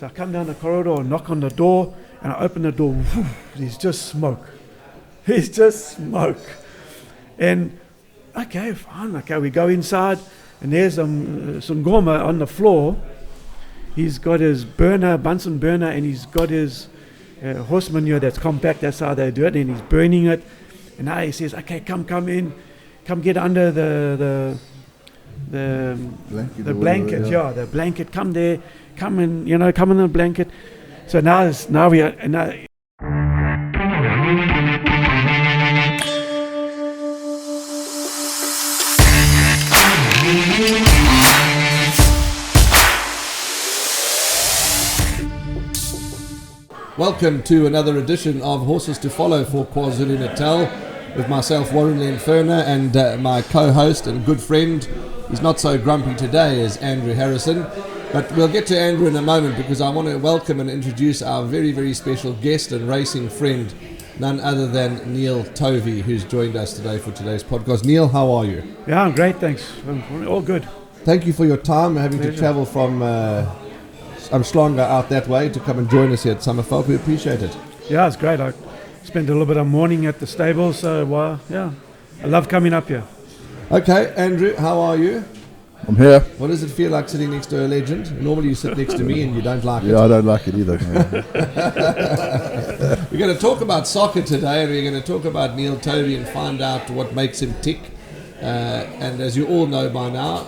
So I come down the corridor, knock on the door, and I open the door. Whoo, there's just smoke. There's just smoke. And okay, fine. Okay, we go inside, and there's Sungoma on the floor. He's got his burner, Bunsen burner, and he's got his horse manure that's compact. That's how they do it, and he's burning it. And now he says, "Okay, come in, come get under the blanket, the blanket. Come there, come in the blanket." So now we are. Welcome to another edition of Horses to Follow for KwaZulu-Natal with myself, Warren Lenferner, and my co-host and good friend. He's not so grumpy today as Andrew Harrison, but we'll get to Andrew in a moment because I want to welcome and introduce our very, very special guest and racing friend, none other than Neil Tovey, who's joined us today for today's podcast. Neil, how are you? Yeah, I'm great, thanks. I'm all good. Thank you for your time, having to travel from Umhlanga out that way to come and join us here at Summerfeld. We appreciate it. Yeah, it's great. I spent a little bit of morning at the stable, so I love coming up here. Okay, Andrew, how are you? I'm here. What does it feel like sitting next to a legend? Normally you sit next to me and you don't like it. Yeah, I don't like it either. We're going to talk about soccer today, and we're going to talk about Neil Tovey and find out what makes him tick. And as you all know by now,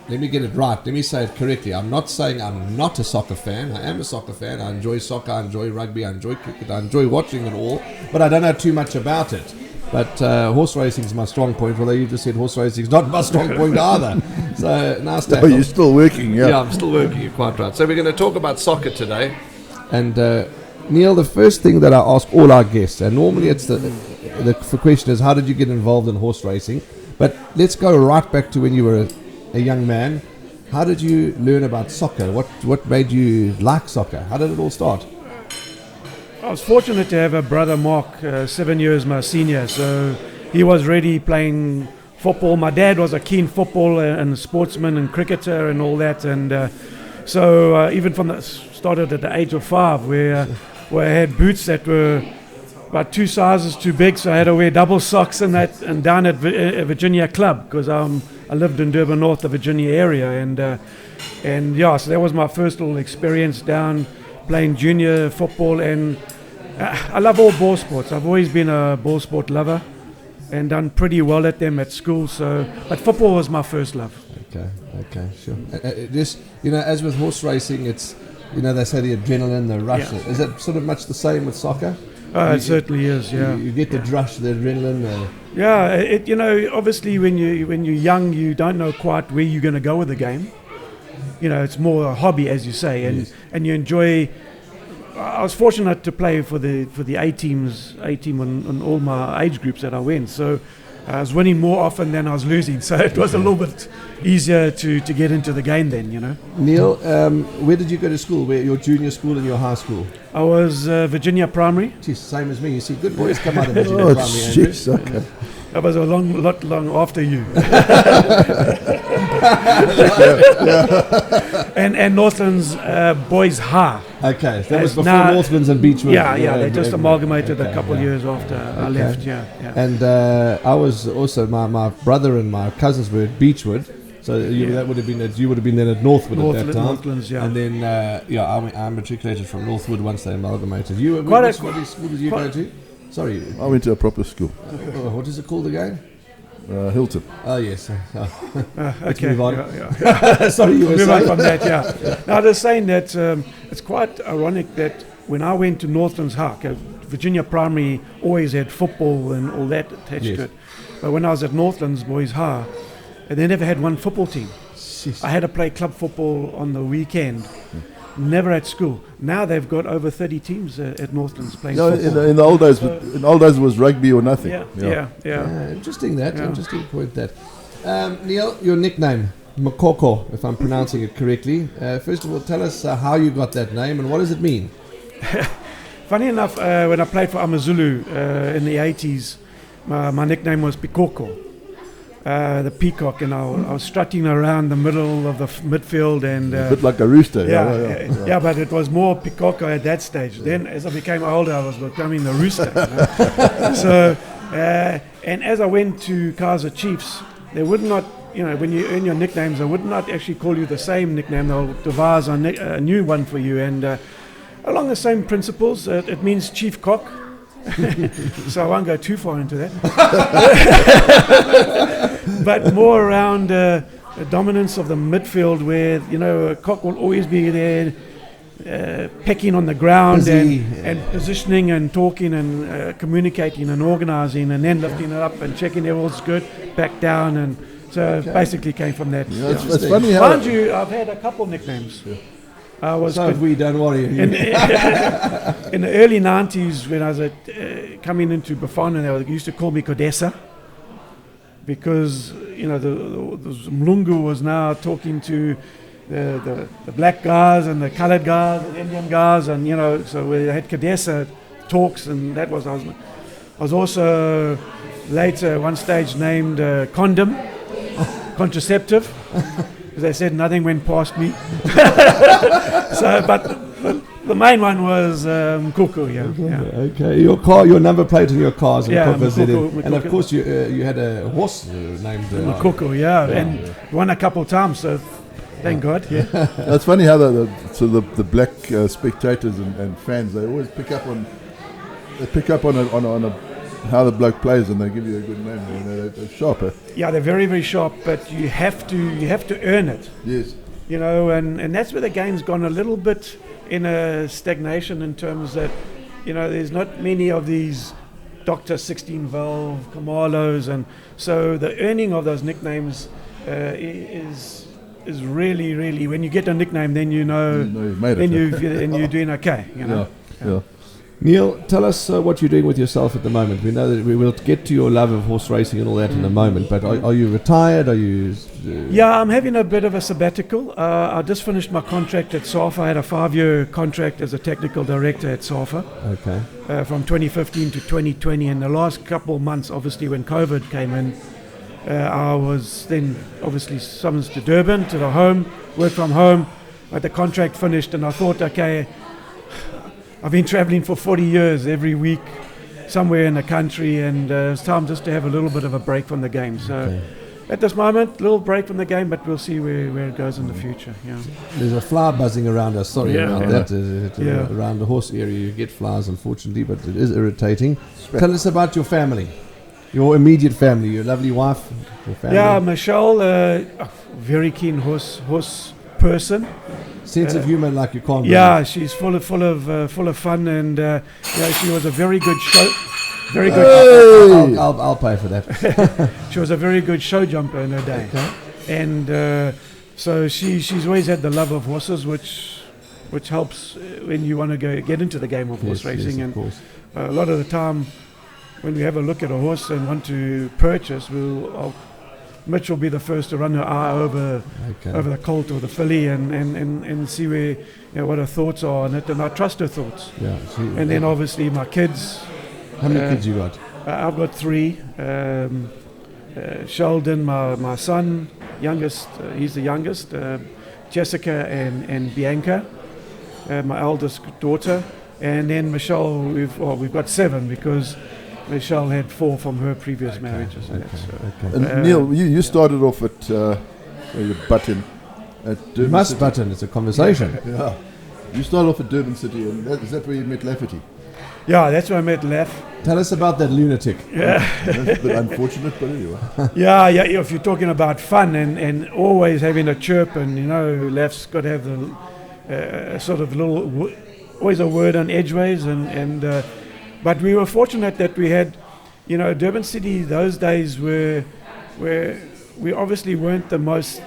let me get it right. Let me say it correctly. I'm not saying I'm not a soccer fan. I am a soccer fan. I enjoy soccer. I enjoy rugby. I enjoy cricket. I enjoy watching it all. But I don't know too much about it. But horse racing is my strong point. Although you just said horse racing is not my strong point either. So nice to. Oh, you're still working, yeah? Yeah, I'm still working. You're quite right. So we're going to talk about soccer today. And Neil, the first thing that I ask all our guests, and normally it's the question is, how did you get involved in horse racing? But let's go right back to when you were a young man. How did you learn about soccer? What made you like soccer? How did it all start? I was fortunate to have a brother, Mark, 7 years my senior, so he was already playing football. My dad was a keen footballer and sportsman and cricketer and all that, and so even from started at the age of 5, where I had boots that were about 2 sizes too big, so I had to wear double socks and down at Virginia Club, because I lived in Durban North, the Virginia area, and so that was my first little experience down playing junior football. And I love all ball sports. I've always been a ball sport lover and done pretty well at them at school. But football was my first love. Okay, sure. Just as with horse racing, it's they say the adrenaline, the rush. Yeah. Is it sort of much the same with soccer? It certainly is, yeah. You get the rush, the adrenaline. Yeah, obviously when you're young, you don't know quite where you're going to go with the game. It's more a hobby, as you say, and you enjoy. I was fortunate to play for the A team on all my age groups that I went. So I was winning more often than I was losing. So it was a little bit easier to get into the game then, Neil, where did you go to school? Where your junior school and your high school? I was Virginia Primary. Geez, same as me. You see, good boys come out of Virginia Primary, Andrew. Geez, okay. That was a lot long after you. and Northlands Boys High. Okay, so that was before Northlands and Beechwood. Yeah, they just amalgamated a couple of years after I left. Yeah. And I was also my brother and my cousins were at Beechwood. So that would have been you would have been then at Northwood at that time. Northlands, yeah. And then I matriculated from Northwood once they amalgamated. What school did you go to? Sorry, I went to a proper school. What is it called again? Hilton. Oh yes. Okay. Move on. Sorry, you were move saying. on from that. Yeah. Now they're saying that it's quite ironic that when I went to Northlands High, Virginia Primary always had football and all that attached to it. But when I was at Northlands Boys High, they never had one football team. I had to play club football on the weekend. Never at school. Now they've got over 30 teams at Northlands playing football. In the old days, it was rugby or nothing. Yeah. Interesting interesting point that. Neil, your nickname, Makoko, if I'm pronouncing it correctly. First of all, tell us how you got that name and what does it mean? Funny enough, when I played for AmaZulu in the 80s, my nickname was Pikoko. the peacock, and I was strutting around the middle of the midfield, and A bit like a rooster. yeah, but it was more peacock at that stage. Then, as I became older, I was becoming the rooster. So, and as I went to Kaizer Chiefs, they would not, when you earn your nicknames, they would not actually call you the same nickname. They'll devise a new one for you, and along the same principles. It means chief cock. So I won't go too far into that. But more around the dominance of the midfield, where a cock will always be there, pecking on the ground and positioning and talking and communicating and organising, and then lifting it up and checking everyone's good, back down, and so basically came from that. Yeah, it's funny how. Mind you, I've had a couple nicknames. So if we don't worry. In the early 90s, when I was coming into Bafana, they used to call me Kodesa, because the Mlungu was now talking to the black guys and the coloured guys and Indian guys, and so we had Kodesa talks, and that was I was also later one stage named contraceptive. Because they said nothing went past me. But the main one was Kuku, Okay, your number plate on your cars, and Mkuku, and of course you had a horse named Kuku, and won a couple of times. So thank God. Yeah. It's funny how the black spectators and fans, they always pick up on how the bloke plays, and they give you a good name. They're sharp. Yeah, they're very, very sharp, but you have to earn it. Yes. And that's where the game's gone a little bit in a stagnation, in terms that there's not many of these Dr. 16 valve Kamalos, and so the earning of those nicknames is really, really, when you get a nickname, then you've made it, and you're doing okay. Yeah. Neil, tell us what you're doing with yourself at the moment. We know that we will get to your love of horse racing and all that in a moment, but are you retired? Are you... Yeah, I'm having a bit of a sabbatical. I just finished my contract at SAFA. I had a 5-year contract as a technical director at SAFA. Okay. From 2015 to 2020, and the last couple of months, obviously, when COVID came in, I was then obviously summoned to Durban, to the home, work from home, but the contract finished, and I thought, okay, I've been travelling for 40 years every week somewhere in the country, and it's time just to have a little bit of a break from the game. So at this moment, a little break from the game, but we'll see where it goes in the future. Yeah. There's a fly buzzing around us. Sorry about that. Around the horse area you get flies, unfortunately, but it is irritating. Tell us about your family, your immediate family, your lovely wife, your family. Yeah, Michelle, very keen horse person. Sense of humour like you can't. Yeah, she's full of fun, and she was a very good show. Very good. I'll pay for that. She was a very good show jumper in her day, and so she's always had the love of horses, which helps when you want to get into the game of horse racing. Yes, and of course. A lot of the time, when we have a look at a horse and want to purchase, Mitch will be the first to run her eye over the colt or the filly, and see where what her thoughts are on it, and I trust her thoughts. Yeah. And then obviously my kids. How many kids you got? I've got 3. Sheldon, my son, youngest. He's the youngest. Jessica and Bianca, my eldest daughter, and then Michelle. We've got 7 because Michelle had 4 from her previous marriages. And Neil, you started off at your button at Durban. You must City. button. It's a conversation. Yeah. You started off at Durban City, and is that where you met Lafferty? Yeah, that's where I met Laff. Tell us about that lunatic. Yeah. That's a bit unfortunate, but anyway. Yeah. If you're talking about fun and always having a chirp, and Laff's got to have the sort of little, always a word on edgeways, and but we were fortunate that we had, Durban City those days where we obviously weren't the most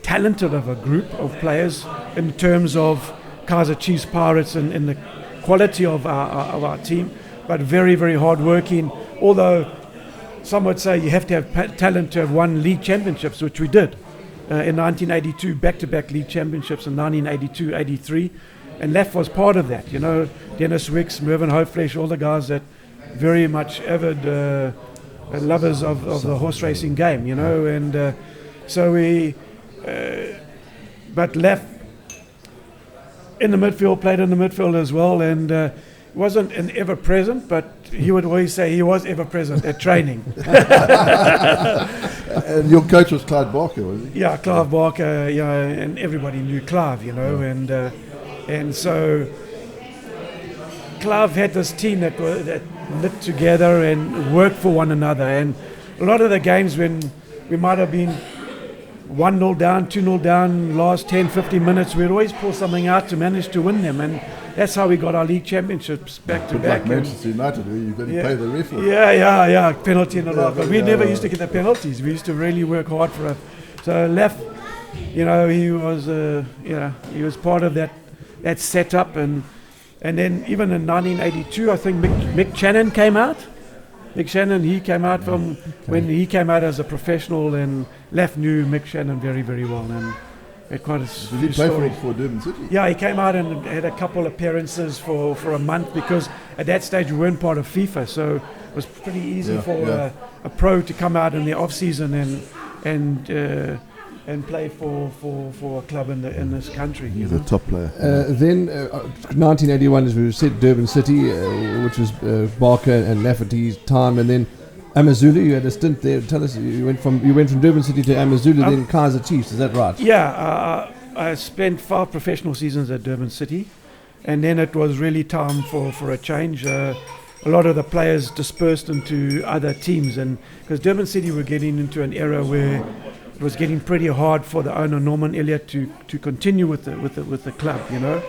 talented of a group of players in terms of Kaizer Chiefs Pirates and the quality of our team, but very, very hard working. Although some would say you have to have talent to have won league championships, which we did in 1982, back-to-back league championships in 1982, 83, and Laff was part of that. Dennis Wicks, Mervyn Hoeflesh, all the guys that very much avid lovers of the horse racing game, you know, and so we, but left in the midfield, played in the midfield as well, and wasn't an ever present, but he would always say he was ever present at training. And your coach was Clive Barker, was he? Yeah, Clive Barker, yeah, and everybody knew Clive, you know, and so Clive had this team that knit together and worked for one another, and a lot of the games when we might have been 1-0 down, 2-0 down, last 10, 15 minutes, we'd always pull something out to manage to win them, and that's how we got our league championships back to back. Like Manchester United, where you've got to pay the referee. Yeah, penalty and a lot. But we never used to get the penalties. We used to really work hard for it. So Lef, you know, he was part of that setup, and then even in 1982, I think Mick Channon came out. Mick Channon, he came out from when he came out as a professional, and Lef knew Mick Channon very, very well, and had quite a Did he play for Durban City? Yeah, he came out and had a couple appearances for a month, because at that stage we weren't part of FIFA, so it was pretty easy for a pro to come out in the off season and play for a club in this country. He's a top player. Then 1981, as we said, Durban City, which was Barker and Lafferty's time, and then Amazulu. You had a stint there. Tell us, you went from Durban City to Amazulu, then Kaiser Chiefs. Is that right? Yeah, I spent 5 professional seasons at Durban City, and then it was really time for a change. A lot of the players dispersed into other teams, and because Durban City were getting into an era where it was getting pretty hard for the owner Norman Elliott to continue with the club, you know.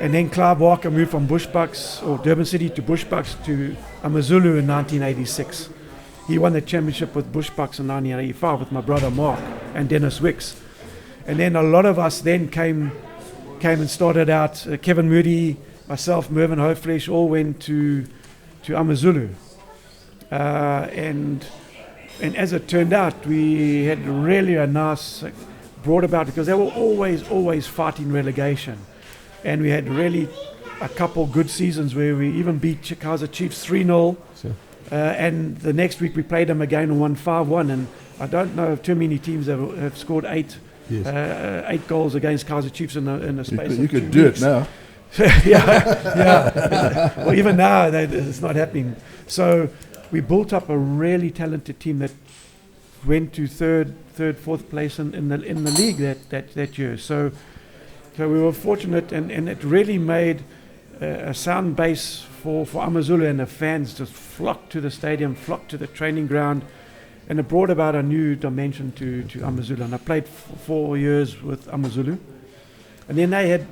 And then Clive Barker moved from Bushbucks or Durban City to Bushbucks to Amazulu in 1986. He won the championship with Bushbucks in 1985 with my brother Mark and Dennis Wicks. And then a lot of us then came and started out. Kevin Muthi, myself, Mervyn Hoeflesh, all went to Amazulu. And as it turned out, we had really a nice brought about, because they were always fighting relegation. And we had really a couple good seasons where we even beat Kaiser Chiefs 3-0. Sure. And the next week we played them again and won 5-1. And I don't know if too many teams have scored 8 goals against Kaiser Chiefs in a space of 2 weeks. You could do it now. yeah. Well, even now it's not happening. So we built up a really talented team that went to third, fourth place in the league that year. So we were fortunate, and it really made a sound base for Amazulu, and the fans just flocked to the stadium, flocked to the training ground, and it brought about a new dimension to Amazulu. And I played 4 years with Amazulu, and then they had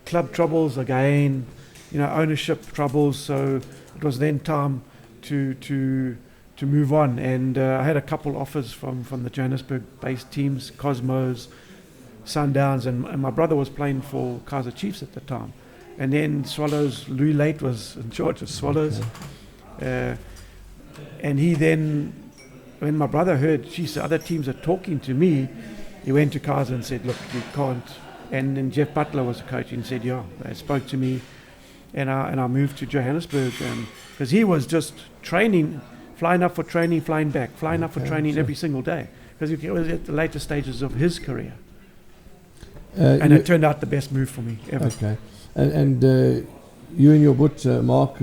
club troubles again, ownership troubles. So it was then time to move on, and I had a couple offers from the Johannesburg-based teams, Cosmos, Sundowns, and my brother was playing for Kaiser Chiefs at the time. And then Swallows, Louis Late was in charge of Swallows. Okay. And he then, when my brother heard, the other teams are talking to me, he went to Kaiser and said, look, you can't. And then Jeff Butler was the coach, and said, yeah, they spoke to me. And I moved to Johannesburg, because he was just training, flying up for training, flying back, flying up for training every single day, because he was at the later stages of his career. And it turned out the best move for me ever. Okay. And you and your but Mark,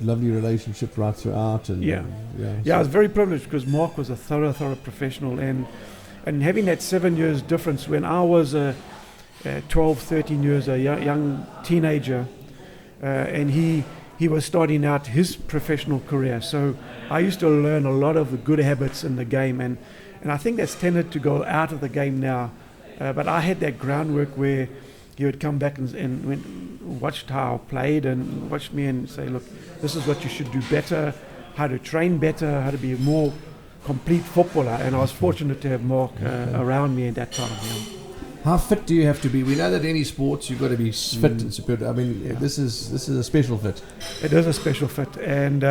lovely relationship right throughout. And, I was very privileged, because Mark was a thorough professional, and having that 7 years difference when I was 12, 13 years, a young teenager, and he was starting out his professional career. So I used to learn a lot of the good habits in the game, and I think that's tended to go out of the game now. But I had that groundwork where he would come back and watched how I played, and watched me and say, look, this is what you should do better, how to train better, how to be a more complete footballer. And I was fortunate to have Mark around me at that time. Yeah. How fit do you have to be? We know that any sports you've got to be fit and superior. I mean, this is a special fit. It is a special fit, and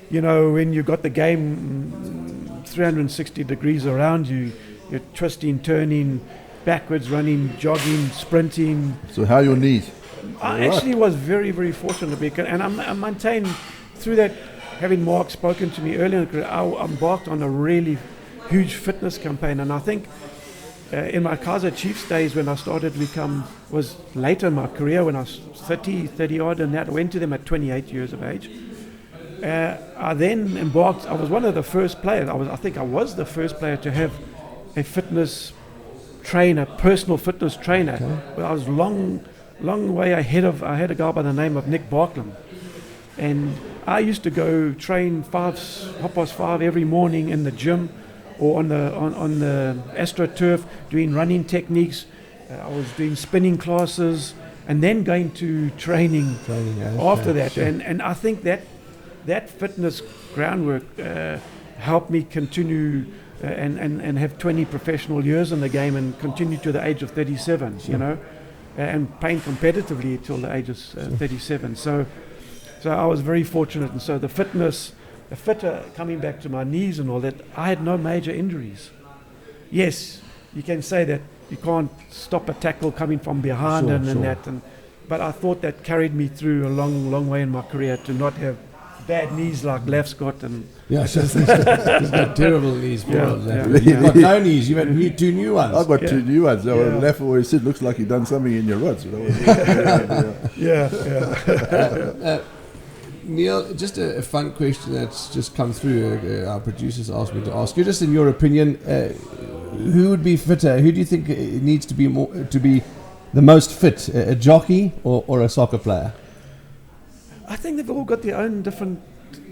when you got the game 360 degrees around you, you're twisting, turning, backwards, running, jogging, sprinting. So how are your knees? I actually was very, very fortunate, because, and I maintained through that having Mark spoken to me earlier in the career, I embarked on a really huge fitness campaign, and I think in my Kaiser Chiefs days when I started was later in my career when I was 30 odd and that, I went to them at 28 years of age. I then embarked, I was one of the first players, I think I was the first player to have a fitness trainer, personal fitness trainer. Okay. Well, I was long way ahead I had a guy by the name of Nick Barklam. And I used to go train 5:30 every morning in the gym or on the AstroTurf, doing running techniques. I was doing spinning classes and then going to training after that. Sure. And I think that fitness groundwork helped me continue and have 20 professional years in the game and continue to the age of 37, sure. You know, and playing competitively till the age of 37. So I was very fortunate, and so the fitter coming back to my knees and all that, I had no major injuries. Yes, you can say that you can't stop a tackle coming from behind sure, and that, but I thought that carried me through a long way in my career to not have bad knees like Laf's got. And he's got terrible knees. You've got no knees. You've had two new ones. I've got two new ones. So Laf always said, looks like he done something in your rods. Neil, just a fun question that's just come through. Our producers asked me to ask you, just in your opinion, who would be fitter? Who do you think needs to be the most fit, a jockey or a soccer player? I think they've all got their own different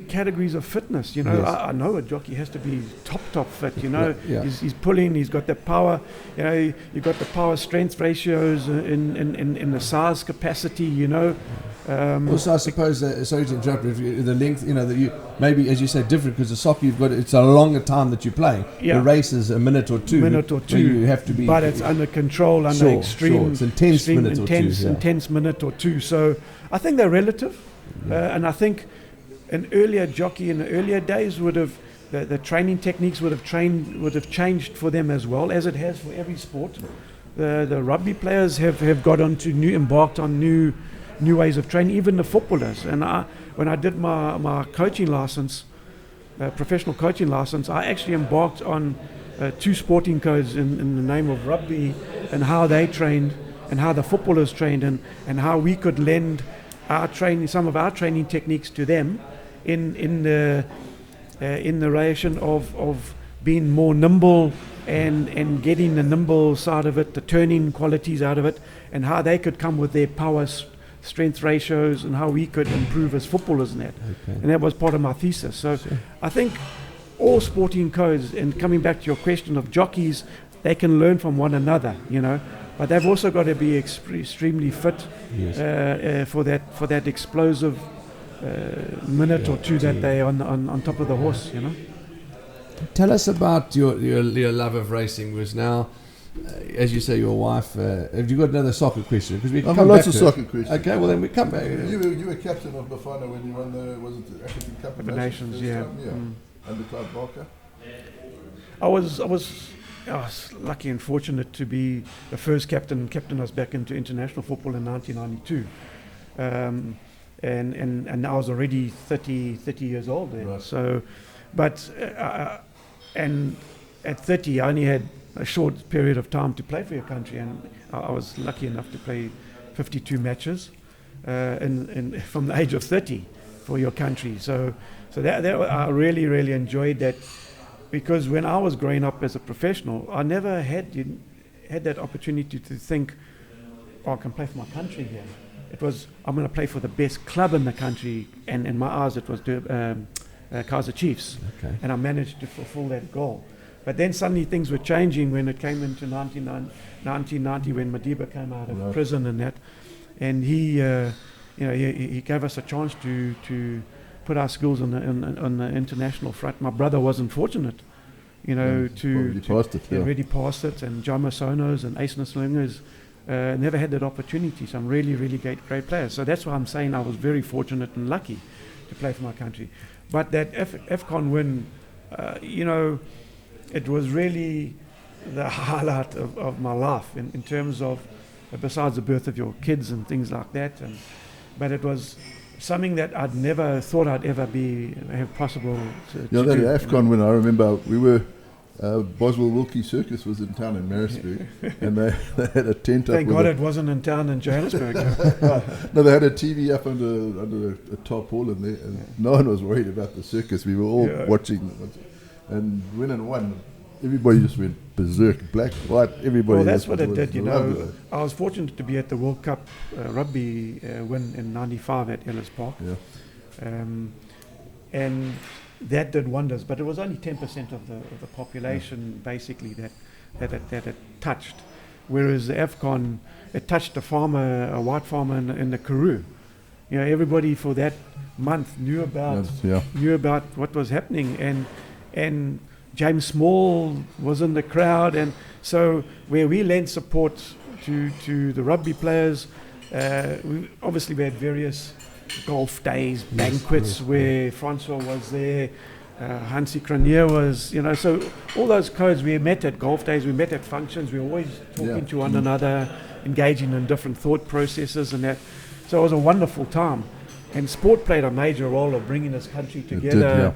categories of fitness. You know, yes. I know a jockey has to be top fit. You know, yeah. He's pulling. He's got the power. You know, you've got the power strength ratios in the size capacity. You know. Also, I suppose, sorry to interrupt, the length, you know, that you maybe, as you say, different because the soccer it's a longer time that you play. Yeah. The race is a minute or two. You have to be. But it's under control, under extreme. It's intense minute or two. So I think they're relative, and I think an earlier jockey in the earlier days would have the training techniques would have changed for them as well as it has for every sport. The rugby players have embarked on new ways of training, even the footballers. And when I did my coaching license, professional coaching license, I actually embarked on 2 sporting codes in the name of rugby and how they trained and how the footballers trained and how we could lend some of our training techniques to them in the relation of being more nimble and getting the nimble side of it, the turning qualities out of it, and how they could come with their power strength ratios and how we could improve as footballers in that. Okay. And that was part of my thesis. So sure. I think all sporting codes, and coming back to your question of jockeys, they can learn from one another, you know, but they've also got to be extremely fit for that explosive minute or two that they're on top of the horse, you know. Tell us about your love of racing. Was now, as you say, your wife. Have you got another soccer question? Because we I've got lots of soccer questions. Okay, well then we come back. You were captain of Bafana when you won the African Cup of Nations, yeah. Under Clive Barker. I was lucky and fortunate to be the first captain us back into international football in 1992. And I was already 30 years old then. Right. So, but and at 30 I only had a short period of time to play for your country, and I was lucky enough to play 52 matches from the age of 30 for your country. So that I really enjoyed that, because when I was growing up as a professional, I never had that opportunity to think, I can play for my country here. It was, I'm going to play for the best club in the country, and in my eyes it was Kaiser Chiefs. Okay. And I managed to fulfill that goal. But then suddenly things were changing when it came into 1990 when Madiba came out of prison and that, and he gave us a chance to put our skills on the international front. My brother wasn't fortunate, already passed it, and Jama Sonos and Ace Nslingers never had that opportunity. Some really great players. So that's why I'm saying I was very fortunate and lucky to play for my country. But that AFCON win, it was really the highlight of my life in terms of, besides the birth of your kids and things like that. But it was something that I'd never thought I'd ever have possible to that do. AFCON when I remember we were Boswell Wilkie Circus was in town in Maritzburg, and they had a tent up. Thank God it wasn't in town in Johannesburg. No, they had a TV up under a tarpaulin there, and no one was worried about the circus. We were all watching, and when and won, everybody just went berserk, black, white, everybody. Well, that's what it did, you know. I was fortunate to be at the World Cup rugby win in '95 at Ellis Park. Yeah. And that did wonders, but it was only 10% of the population basically that it touched. Whereas the AFCON, it touched a white farmer in the Karoo. You know, everybody for that month knew about what was happening, and James Small was in the crowd, and so where we lent support to the rugby players, we had various golf days, banquets where Francois was there, Hansi Cranier was, you know, so all those codes, we met at golf days, we met at functions, we were always talking to one another, engaging in different thought processes and that. So it was a wonderful time. And sport played a major role of bringing this country together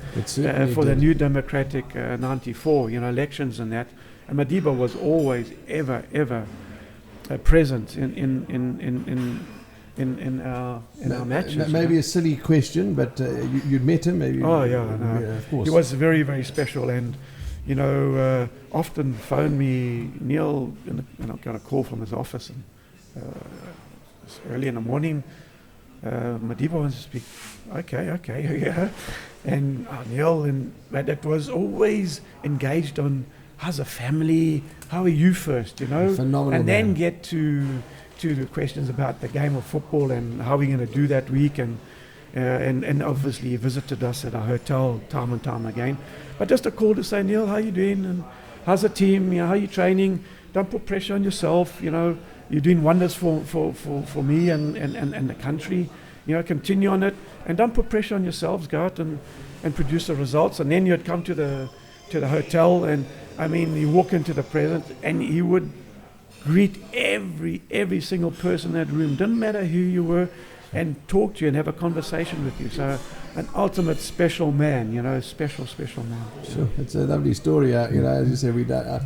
for the new democratic 94, you know, elections and that. And Madiba was always ever present in our matches. Maybe a silly question, but you'd met him, maybe. Oh yeah, no. Yeah, of course. He was very, very special, and you know, often phoned me, Neil, and I got a call from his office, and early in the morning. Madiba wants to speak. Okay, yeah. And Neil, but it was always engaged on how's the family, how are you first, you know, phenomenal, and then get to the questions about the game of football and how we're going to do that week, and obviously he visited us at our hotel time and time again. But just a call to say, Neil, how you doing, and how's the team? You know, how you training? Don't put pressure on yourself. You know, you're doing wonders for me and the country. You know, continue on it, and don't put pressure on yourselves. Go out and produce the results. And then you'd come to the hotel, and I mean, you walk into the presence, and he would greet every single person in that room. Didn't matter who you were, and talk to you and have a conversation with you. So, an ultimate special man. You know, special man. Sure, it's a lovely story. You know, as you say, that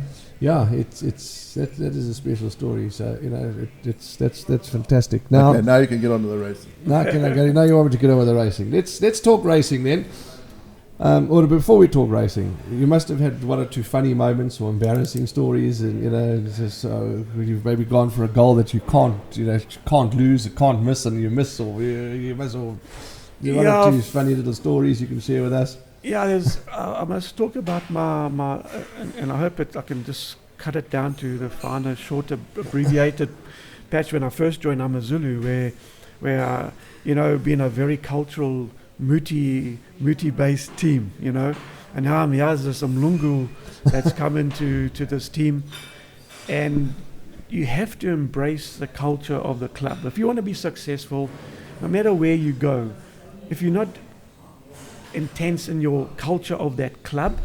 is a special story. So you know, that's fantastic. Now, okay, now you can get on to the racing. Now you want me to get on with the racing. Let's talk racing then. Or before we talk racing, you must have had one or two funny moments or embarrassing stories, and you know, you've maybe gone for a goal that you can't lose, you can't miss, and you miss, or you miss, or one or two funny little stories you can share with us. Yeah, I must talk about my and I hope I can just cut it down to the finer, short, abbreviated patch when I first joined Amazulu, where you know, being a very cultural Muthi-based team, you know, and now I'm here as some Mlungu that's come into this team, and you have to embrace the culture of the club. If you want to be successful, no matter where you go, if you're not intense in your culture of that club,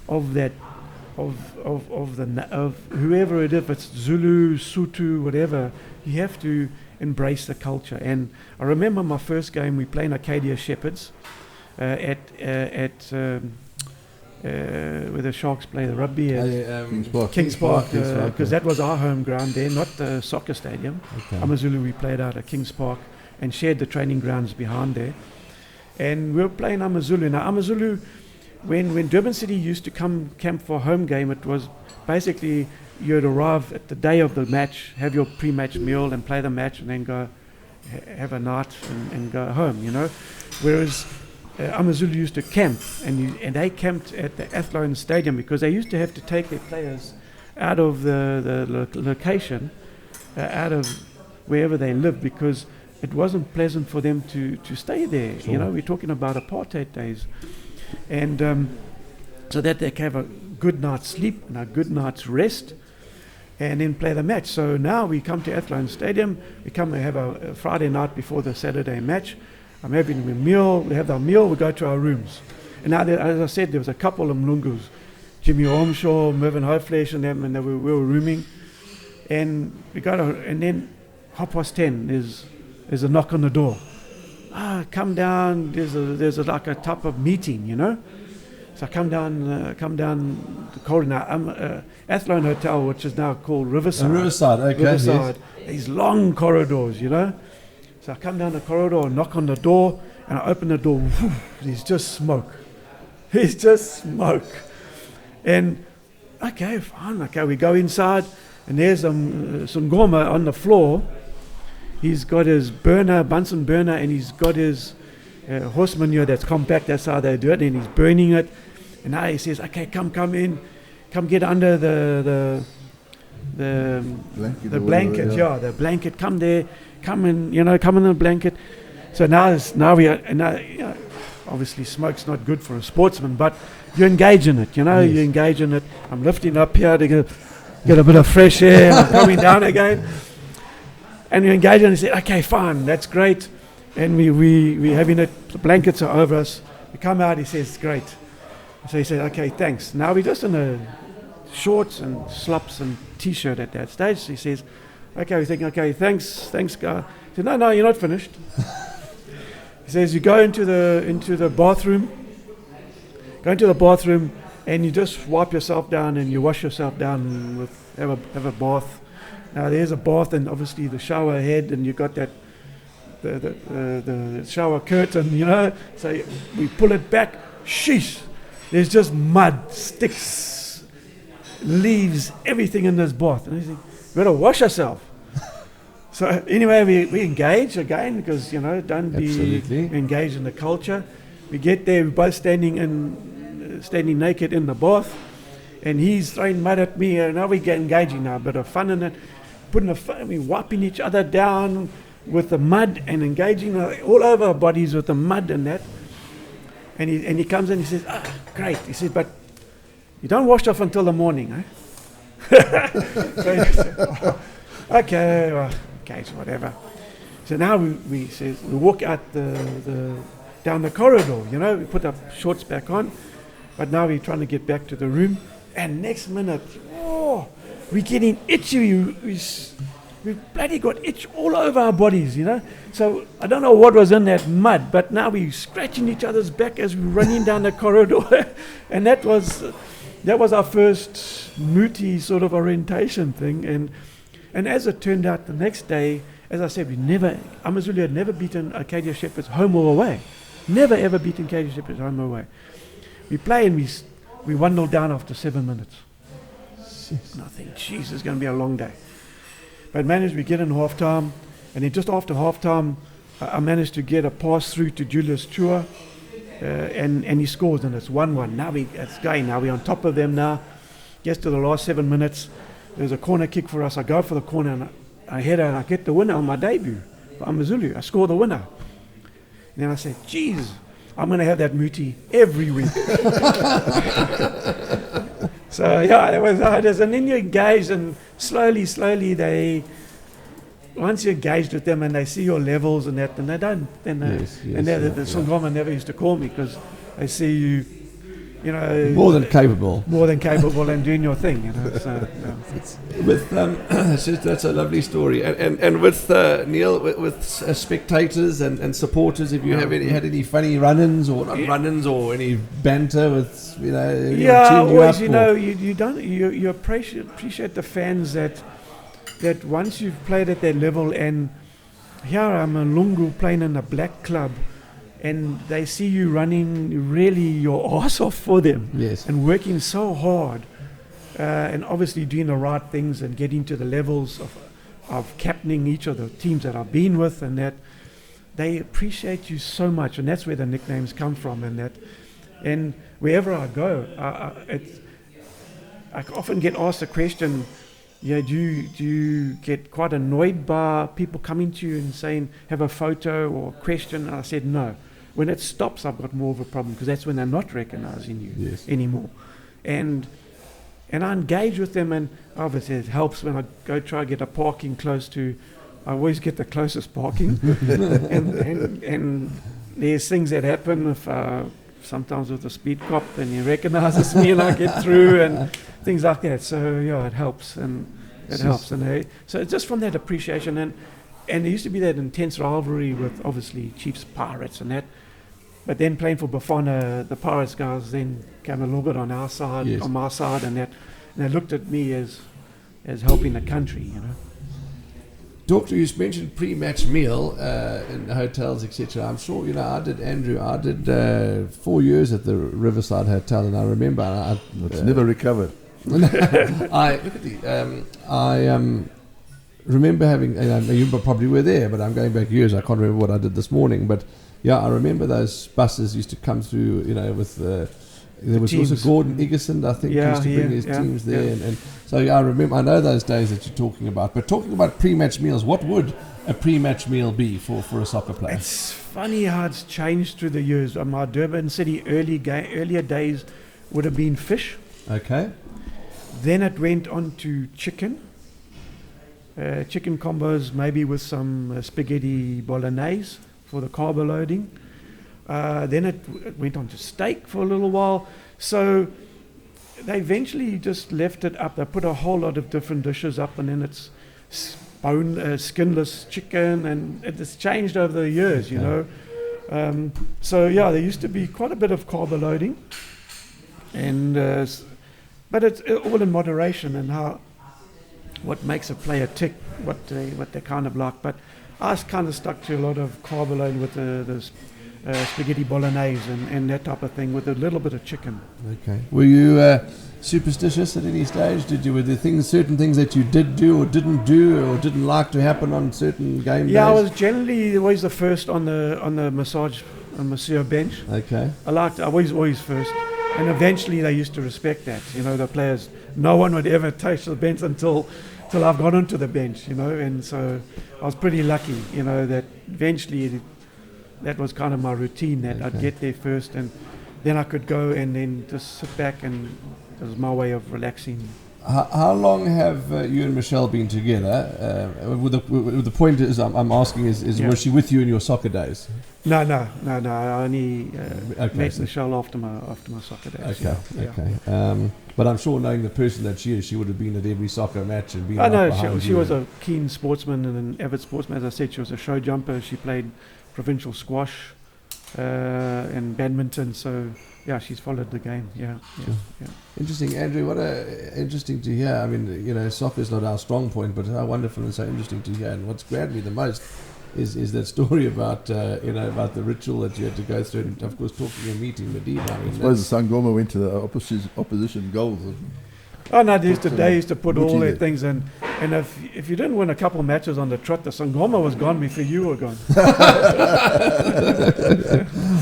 of whoever it is, if it's Zulu, Sotho, whatever, you have to embrace the culture. And I remember my first game, we played Arcadia Shepherds at where the Sharks play the rugby at Kings Park, because that was our home ground there, not the soccer stadium. Amazulu, we played out at Kings Park and shared the training grounds behind there. And we were playing Amazulu. Now Amazulu, when Durban City used to come camp for a home game, it was basically you'd arrive at the day of the match, have your pre-match meal and play the match, and then go have a night and go home, you know. Whereas Amazulu used to camp, and they camped at the Athlone Stadium, because they used to have to take their players out of the location, out of wherever they lived, because it wasn't pleasant for them to stay there. Sure. You know, we're talking about apartheid days. And so that they can have a good night's sleep and a good night's rest, and then play the match. So now we come to Athlone Stadium, we come and have a Friday night before the Saturday match. I'm having a meal, we have our meal, we go to our rooms. And now, as I said, there was a couple of Mlungus, Jimmy Ormshaw, Mervyn Hoeflesh and them, and we were rooming. And we got and then 10:30, there's a knock on the door. come down. There's like a type of meeting, you know. So I come down the corridor now. Athlone Hotel, which is now called Riverside. Riverside, okay. Riverside. These long corridors, you know. So I come down the corridor, knock on the door, and I open the door. Whoo, there's just smoke. There's just smoke. And okay, fine. Okay, we go inside, and there's Sungoma on the floor. He's got his Bunsen burner, and he's got his horse manure that's compact. That's how they do it, and he's burning it. And now he says, "Okay, come in, come get under the blanket, yeah, the blanket. Come there, come in the blanket." So now we are, and obviously smoke's not good for a sportsman, but you engage in it, you know. Yes. You engage in it. I'm lifting up here to get a bit of fresh air, and I'm coming down again. And you engage in it and say, okay, fine, that's great. And we having it, the blankets are over us. We come out, he says, great. So he said, okay, thanks. Now we're just in a shorts and slops and t-shirt at that stage. So he says, okay, we think, okay, thanks, guy. He said, no, you're not finished. He says, you go into the bathroom, and you just wipe yourself down and you wash yourself down have a bath. Now there's a bath and obviously the shower head, and you got that the shower curtain, you know. So we pull it back. Sheesh! There's just mud, sticks, leaves, everything in this bath. And I think, we better wash ourselves. So anyway, we engage again because, you know, don't be engaged in the culture. We get there, we're both standing naked in the bath, and he's throwing mud at me, and now we get engaging now, a bit of fun in it, we're wiping each other down with the mud and engaging all over our bodies with the mud and that. And he comes in, he says, great. He says, but you don't wash off until the morning, eh? So he said, okay, so whatever. So now we walk out down the corridor, you know, we put our shorts back on, but now we're trying to get back to the room, and next minute, we're getting itchy. We've bloody got itch all over our bodies, you know. So I don't know what was in that mud, but now we're scratching each other's back as we're running down the corridor, and that was our first Muthi sort of orientation thing, and as it turned out, the next day, as I said, AmaZulu had never beaten Acadia Shepherds home or away. Never ever beaten Acadia Shepherds home or away. We play and we 1-0 down after 7 minutes. And I think, geez, it's going to be a long day. But we get in half time, and then just after half time, I managed to get a pass through to Julius Chua, and he scores, and it's 1-1. Now it's going. Now we're on top of them now. Gets to the last 7 minutes. There's a corner kick for us. I go for the corner, and I head and I get the winner on my debut for AmaZulu. I score the winner. And then I said, geez, I'm going to have that Muthi every week. So yeah, it was hard. And then you engage, and slowly once you're engaged with them and they see your levels and that, and they don't, the Sangoma never used to call me because they see you, you know, more than capable and doing your thing, you know. So that's a lovely story. And with Neil, with spectators and supporters, if you had any funny run-ins or not run-ins or any banter with, you know, always, you know, you appreciate the fans that once you've played at their level, and here I'm a Lungu playing in a black club, and they see you running really your arse off for them, yes, and working so hard, and obviously doing the right things and getting to the levels of captaining each of the teams that I've been with, and that they appreciate you so much, and that's where the nicknames come from, and wherever I go, I often get asked the question, do you get quite annoyed by people coming to you and saying, have a photo or question? And I said, no. When it stops, I've got more of a problem, because that's when they're not recognizing you anymore. And I engage with them, and obviously it helps when I go try to get a parking close to, I always get the closest parking. and there's things that happen if sometimes with the speed cop, and he recognizes me and I get through and things like that. So yeah, it helps, and it helps. And so it's just from that appreciation, and there used to be that intense rivalry with obviously Chiefs Pirates and that. But then playing for Bafana, the Pirates guys then came a little bit on our side, Yes. on my side, and they looked at me as helping the country, you know. Doctor, you mentioned pre-match meal in hotels, etc. I'm sure, you know, I did 4 years at the Riverside Hotel, and I remember It's never recovered. I remember having, and I know you probably were there, but I'm going back years. I can't remember what I did this morning, but yeah, I remember those buses used to come through, you know, with there was teams. also Gordon Iggerson, I think, used to bring his teams there, and so yeah, I know those days that you're talking about. But talking about pre-match meals, what would a pre-match meal be for a soccer player? It's funny how it's changed through the years. My Durban City earlier days would have been fish. Okay. Then it went on to chicken combos, maybe with some spaghetti bolognese for the carb loading. Then it went on to steak for a little while. So they eventually just left it up. They put a whole lot of different dishes up, and then it's skinless chicken, and it's changed over the years, you know. So yeah, there used to be quite a bit of carb loading, and but it's all in moderation and what makes a player tick, what they kind of like. But I kind of stuck to a lot of carb loading with the spaghetti bolognese and that type of thing with a little bit of chicken. Okay. Were you superstitious at any stage? Were there certain things that you did do or didn't like to happen on certain game days? Yeah, I was generally always the first on the masseur bench. Okay. I was always first, and eventually they used to respect that. You know, the players, no one would ever touch the bench until I've gone onto the bench. You know, and so I was pretty lucky. You know, that eventually that was kind of my routine, that I'd get there first, and then I could go and then just sit back, and it was my way of relaxing. How long have you and Michelle been together? The point is, I'm asking is was she with you in your soccer days? No. I only met Michelle after my soccer days. Okay. But I'm sure, knowing the person that she is, she would have been at every soccer match and been. I know she was a keen sportsman and an avid sportsman. As I said, she was a show jumper. She played provincial squash and badminton. So yeah, she's followed the game. Yeah. Interesting, Andrew. Interesting to hear. I mean, you know, soccer is not our strong point, but how wonderful and so interesting to hear. And what's grabbed me the most is that story about about the ritual that you had to go through, and of course talking and meeting Medina. I suppose the Sangoma went to the opposition goals. Oh no, they used to put all their things in, and if you didn't win a couple of matches on the trot, the Sangoma was gone before you were gone.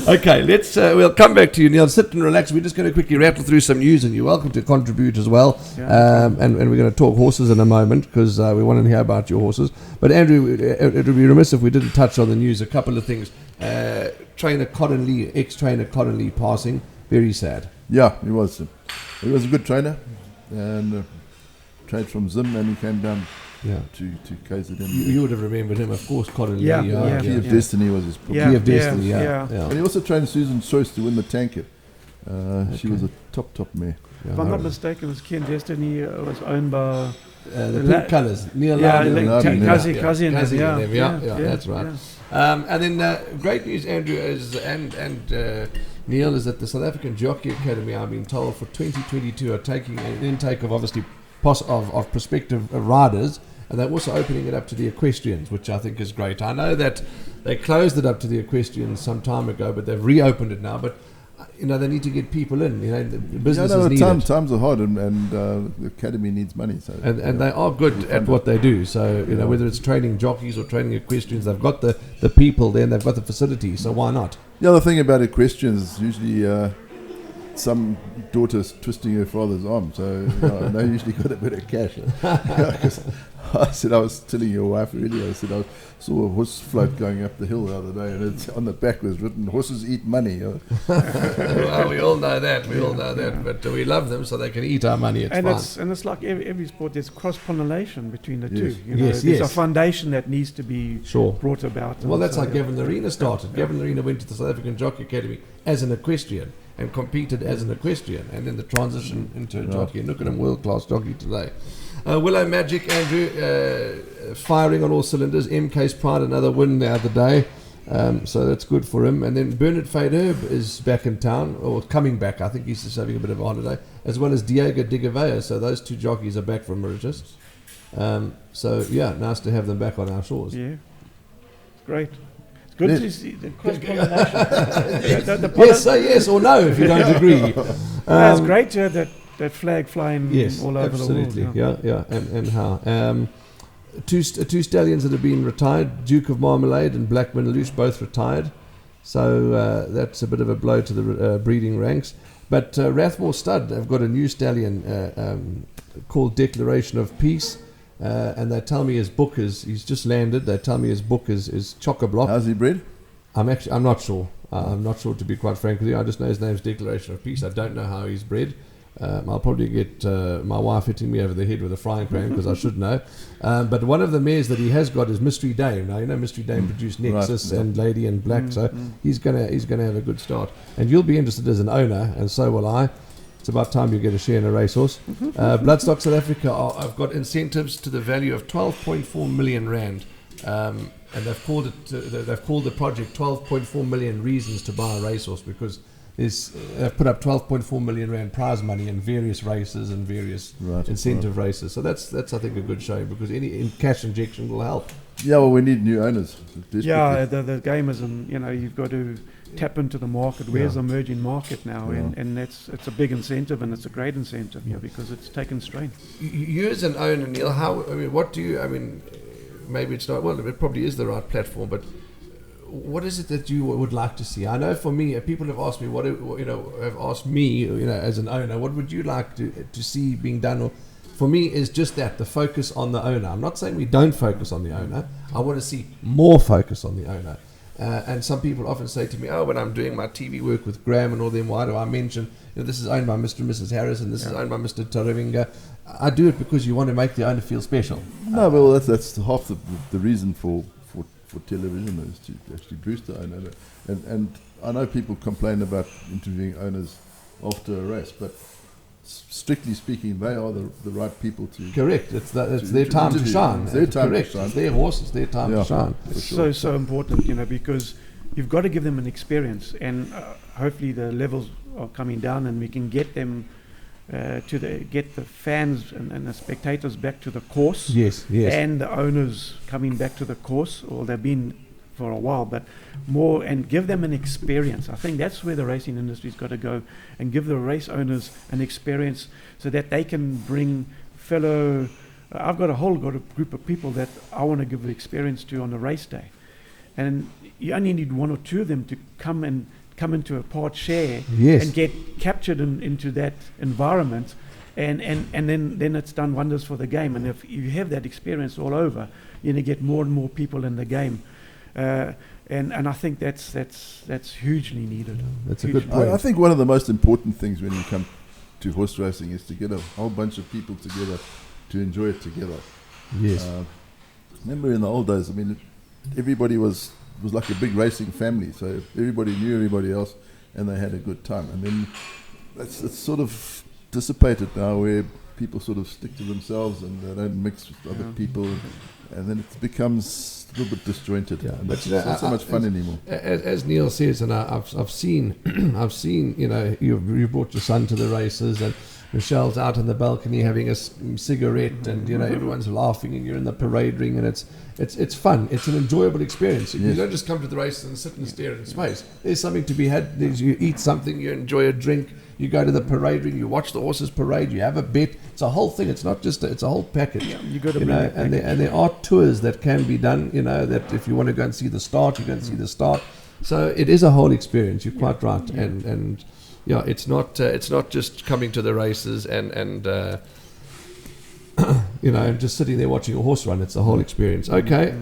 Okay, we'll come back to you, Neil. Sit and relax. We're just going to quickly rattle through some news, and you're welcome to contribute as well. And we're going to talk horses in a moment, because we want to hear about your horses. But Andrew, it would be remiss if we didn't touch on the news. A couple of things. Ex-trainer Cotton Lee passing. Very sad. Yeah, he was. He was a good trainer, and trained from Zim, and he came down to KZN. You would have remembered him, of course, Cotton Lee. Key of Destiny was his book. Key of Destiny, yeah. And he also trained Susan Choice to win the Tankard. She was a top mare. If I'm not mistaken, it was Key of Destiny was owned by the pink colours. Neil Kazi and them. Yeah, that's right. Yeah. And then great news, Andrew, and Neil, is that the South African Jockey Academy, I've been told, for 2022 are taking an intake of obviously of prospective riders, and they're also opening it up to the equestrians, which I think is great. I know that they closed it up to the equestrians some time ago, but they've reopened it now. But you know, they need to get people in. You know, the businesses need it. Times are hard, and the academy needs money. So and they are good at what they do. So you know, whether it's training jockeys or training equestrians, they've got the people there, and they've got the facilities. So why not? The other thing about equestrians is usually some daughter's twisting her father's arm, so they usually got a bit of cash. I was telling your wife earlier, I saw a horse float going up the hill the other day, and it's on the back was written, "Horses eat money." Well, we all know that. But we love them, so they can eat our money. It's like every sport. There's cross-pollination between the two. There's a foundation that needs to be brought about. Well, that's how Gavin Arena started. Gavin Arena went to the South African Jockey Academy as an equestrian, and competed as an equestrian, and then the transition into a jockey. And look at him, world-class jockey today. Willow Magic, Andrew, firing on all cylinders. MK's Pride, another win the other day. So that's good for him. And then Bernard Faderb is back in town, or coming back. I think he's just having a bit of a holiday, as well as Diego Digavea. So those two jockeys are back from Mauritius. So yeah, nice to have them back on our shores. Yeah, it's great. It's good to see the cross-pollination. Yes, say yes or no if you don't agree. It's great to have that flag flying all over the world. Yeah, and how. Two stallions that have been retired, Duke of Marmalade and Black Minnaloos, both retired. So that's a bit of a blow to the breeding ranks. But Rathmore Stud have got a new stallion called Declaration of Peace. And they tell me his book he's just landed. They tell me his book is chock-a-block. How's he bred? I'm not sure. I'm not sure, to be quite frank with you. I just know his name's Declaration of Peace. I don't know how he's bred. I'll probably get my wife hitting me over the head with a frying pan because I should know. But one of the mares that he has got is Mystery Dame. Now, you know Mystery Dame produced Nexus and Lady in Black, so he's gonna have a good start. And you'll be interested as an owner, and so will I. It's about time you get a share in a racehorse. Bloodstock South Africa, I've got incentives to the value of 12.4 million rand, and they've called the project 12.4 million reasons to buy a racehorse, because they've put up 12.4 million rand prize money in various races and various incentive races. So that's I think a good show, because any cash injection will help. Yeah, well, we need new owners. Yeah, the game is, you've got to tap into the market. Where's the emerging market now? And it's a big incentive, and it's a great incentive, because it's taken strain. You as an owner, Neil, maybe it's not, well, it probably is the right platform, but what is it that you would like to see? I know for me, people have asked me, as an owner, what would you like to see being done? Or for me, is just the focus on the owner. I'm not saying we don't focus on the owner. I want to see more focus on the owner. And some people often say to me, when I'm doing my TV work with Graham and all them, why do I mention, this is owned by Mr. and Mrs. Harris, and this is owned by Mr. Taravinga? I do it because you want to make the owner feel special. No, well, that's half the reason for television, is to actually boost the owner. And I know people complain about interviewing owners after a race, but strictly speaking, they are the right people to. Correct. It's their time to shine. It's their time to shine. It's their horse. It's their time to shine. It's so important, because you've got to give them an experience, and hopefully the levels are coming down, and we can get them get the fans and the spectators back to the course. Yes. And the owners coming back to the course, or they've been for a while, but more, and give them an experience. I think that's where the racing industry's got to go, and give the race owners an experience so that they can bring fellow. I've got a group of people that I want to give the experience to on the race day, and you only need one or two of them to come into a part share and get captured into that environment, and then it's done wonders for the game. And if you have that experience all over, you're going to get more and more people in the game. And I think that's hugely needed. That's a good point. I think one of the most important things when you come to horse racing is to get a whole bunch of people together to enjoy it together. Yes. Remember in the old days, everybody was like a big racing family, so everybody knew everybody else and they had a good time. And then it's sort of dissipated now, where people sort of stick to themselves and they don't mix with other people, and then it becomes a little bit disjointed. Yeah, but it's not so much fun anymore. As Neil says, and I've seen you brought your son to the races, and Michelle's out on the balcony having a cigarette, and everyone's laughing, and you're in the parade ring, and it's fun. It's an enjoyable experience. You don't just come to the races and sit and stare in space. There's something to be had. You eat something, you enjoy a drink, you go to the parade ring, you watch the horses parade, you have a bet. It's a whole thing. It's not just it's a whole package. Yeah, you got to and there are tours that can be done. That if you want to go and see the start, you go and see the start. So it is a whole experience. You're quite right, and yeah, it's not just coming to the races and just sitting there watching a horse run. It's a whole experience. Okay.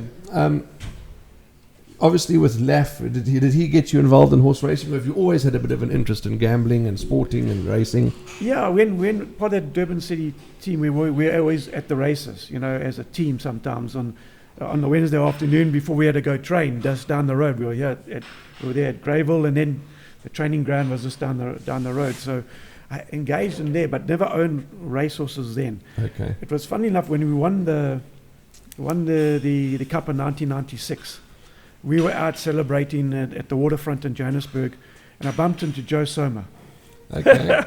Obviously, with Laff, did he get you involved in horse racing, or have you always had a bit of an interest in gambling and sporting and racing? Yeah, when part of that Durban City team, we're always at the races, as a team. Sometimes on the Wednesday afternoon before we had to go train just down the road, we were there at Greyville, and then the training ground was just down the road. So I engaged in there, but never owned racehorses then. Okay. It was funny enough when we won the cup in 1996. We were out celebrating at the waterfront in Johannesburg, and I bumped into Joe Soma. Okay.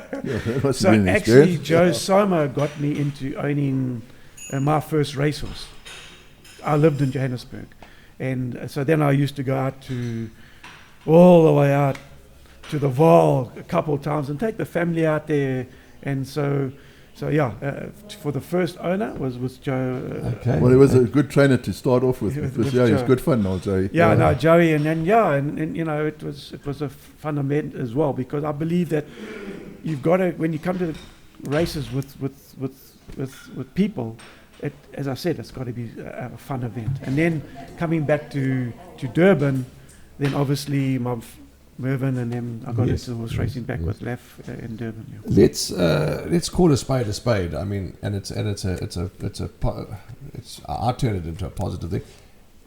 So actually, Joe Soma got me into owning my first racehorse. I lived in Johannesburg, and so then I used to go out all the way out to the Vaal a couple of times and take the family out there. And so for the first owner was Joe. Okay. Well, he was a good trainer to start off with. With Because, Joe. he was good fun, old Joey. Joey, and you know, it was a fun event as well, because I believe that you've got to, when you come to the races with people, as I said, it's got to be a fun event. And then coming back to Durban, then obviously Mervyn and then I got into horse racing back with Laf in Durban. Yeah. Let's call a spade. I mean, I turn it into a positive thing.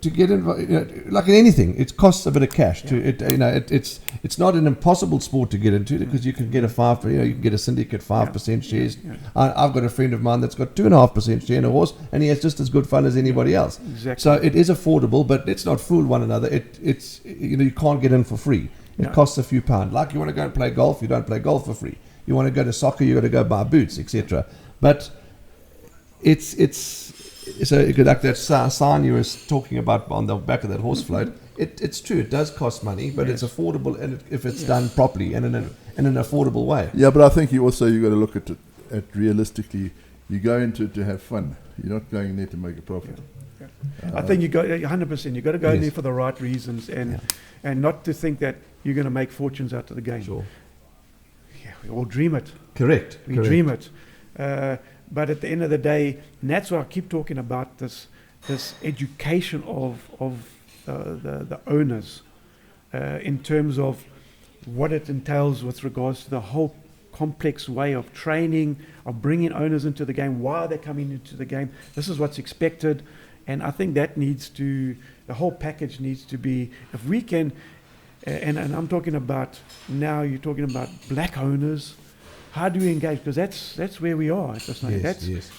To get involved, like in anything, it costs a bit of cash. It's not an impossible sport to get into, because you can get you can get a syndicate 5% shares. Yeah. I've got a friend of mine that's got 2.5% share in a horse, and he has just as good fun as anybody else. Exactly. So it is affordable, but let's not fool one another. It's you can't get in for free. It costs a few pounds. Like you want to go and play golf, you don't play golf for free. You want to go to soccer, you got to go buy boots, etc. But it's so like that sign you were talking about on the back of that horse float. It's true. It does cost money, but it's affordable, and if it's done properly and in an affordable way. Yeah, but I think you got to look at it realistically. You go into it to have fun. You're not going there to make a profit. I think you got 100%. You got to go in there for the right reasons, and not to think that you're going to make fortunes out of the game. Sure. Yeah, we all dream it. Correct. We dream it. But at the end of the day, and that's why I keep talking about this education of the owners in terms of what it entails with regards to the whole complex way of training, of bringing owners into the game. Why are they coming into the game? This is what's expected. And I think that the whole package needs to be, if we can, and I'm talking about now, you're talking about black owners. How do we engage? Because that's where we are at this moment.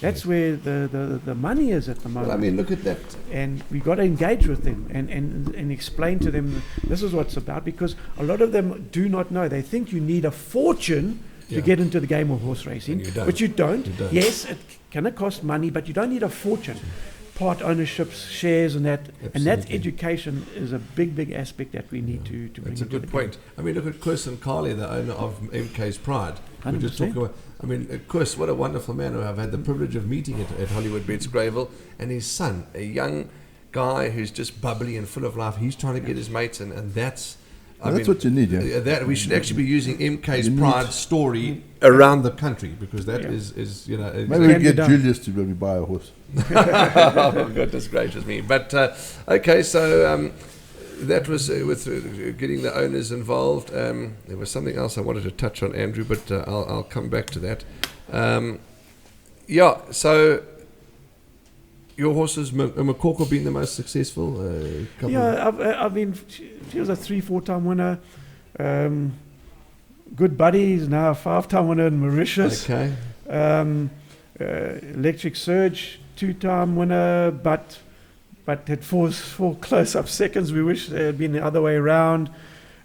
That's where the money is at the moment. Well, I mean, look at that. And we got to engage with them and explain to them this is what it's about, because a lot of them do not know. They think you need a fortune to get into the game of horse racing, but you don't. Yes, it can cost money, but you don't need a fortune. Part ownerships, shares, and that. Absolutely. And that education is a big aspect that we need to bring. That's a good point. I mean, look at Chris and Carly, the owner of MK's Pride. We just talk about. I mean, Chris, what a wonderful man who I've had the privilege of meeting at Hollywood Beds Gravel, and his son, a young guy who's just bubbly and full of life. He's trying to get his mates, and that's. That's what you need, yeah. That we should actually be using MK's Pride story around the country, because that is maybe we get Julius to maybe buy a horse. Oh, goodness gracious me! But okay, so that was with getting the owners involved. There was something else I wanted to touch on, Andrew, but I'll come back to that. So. Your horses, Makoko, been the most successful? I've been. She was a 3-4 time winner. Good Buddies, now a 5-time winner in Mauritius. Okay. Electric Surge, 2-time winner, but had four close-up seconds. We wish it had been the other way around.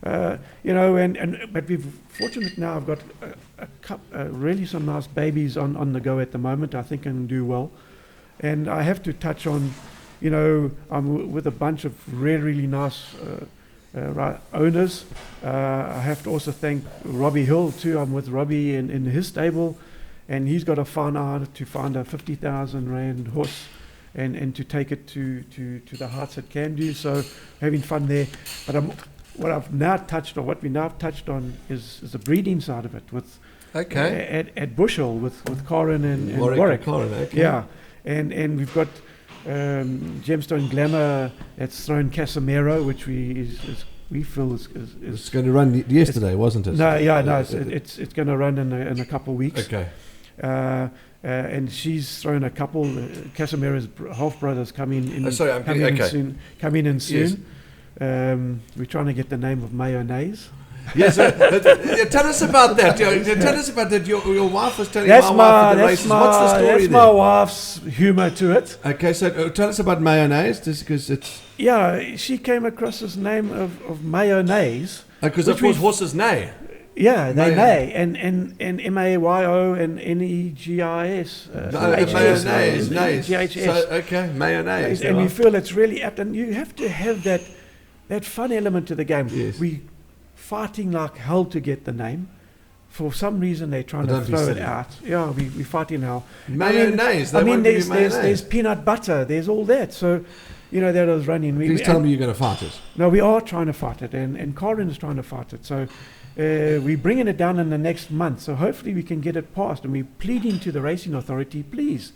But we're fortunate now. I've got really some nice babies on the go at the moment. I think I can do well. And I have to touch on, I'm with a bunch of really nice owners. I have to also thank Robbie Hill too. I'm with Robbie in his stable, and he's got a fun art to find a 50,000 rand horse and to take it to the heights it can do. So having fun there. But what we now touched on is the breeding side of it with at Bushel with Corin and Warwick. Corin, okay. Yeah. And we've got Gemstone Glamour that's thrown Casimiro, which we feel is it's going to run yesterday, wasn't it? It's going to run in a couple of weeks. Okay. And she's thrown a couple. Casimiro's half brothers coming in soon. Yes. We're trying to get the name of Mayonnaise. Yes, tell us about that. Tell us about that. Your wife was telling my wife at the races. What's the story That's there? my wife's humour to it. Okay, so tell us about mayonnaise, just because it's... Yeah, she came across this name of mayonnaise. Because of course horses neigh. Yeah, they neigh, and MAYO and NEGIS. Mayonnaise, GHS. So, okay, mayonnaise. And we feel it's really apt, and you have to have that fun element to the game. Yes. We fighting like hell to get the name. For some reason, they're trying to throw it out. Yeah, we're fighting now. Mayonnaise. There's peanut butter. There's all that. So, that was running. Please tell me you're going to fight it. No, we are trying to fight it, and Corin is trying to fight it. So we're bringing it down in the next month. So hopefully we can get it passed. And we're pleading to the racing authority, please.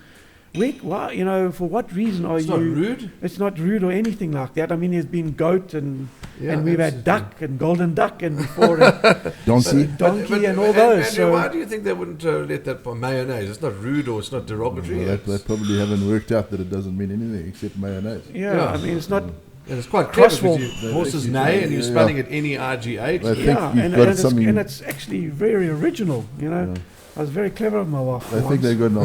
Why, for what reason are you... It's not rude. It's not rude or anything like that. I mean, there's been goat and we've had duck and golden duck and before donkey and all those. And why do you think they wouldn't let that by mayonnaise? It's not rude or it's not derogatory. Well, they probably haven't worked out that it doesn't mean anything except mayonnaise. Yeah, I mean, it's not... And it's quite clever because horses neigh and you're spelling it N-E-I-G-H. And it's actually very original, I was very clever of my wife. I think they've got an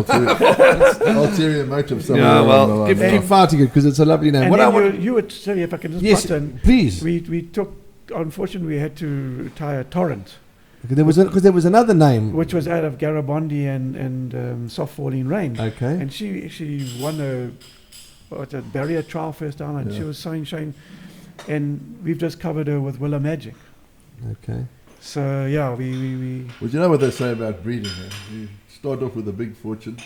ulterior motive somewhere. Yeah, well, keep fighting it because it's a lovely name. And you would say, if I can just button, please. We took, unfortunately, we had to retire Torrent. Because there was another name. Which was out of Garibaldi and Soft Falling Rain. Okay. And she won a barrier trial first down, and she was showing, and we've just covered her with Willow Magic. Okay. So we. Well, you know what they say about breeding? You start off with a big fortune,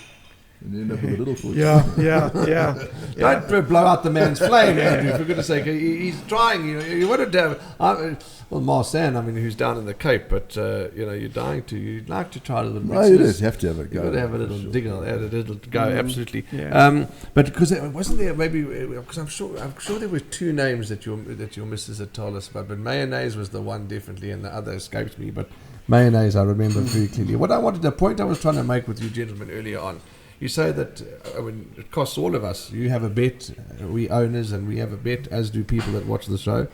and you end up with a little fortune. Yeah. Don't blow out the man's flame, Andrew. For goodness sake, he's trying. You want to have. Well, Marsan, who's down in the Cape, but you'd like to try a little bit. No, you just have to have a go. You've got to have a little dig on it, a little go, absolutely. Yeah. But because wasn't there because I'm sure there were two names that your missus had told us about, but mayonnaise was the one definitely, and the other escapes me. But mayonnaise, I remember very clearly. The point I was trying to make with you gentlemen earlier on. You say that it costs all of us. You have a bet, we owners, and we have a bet, as do people that watch the show.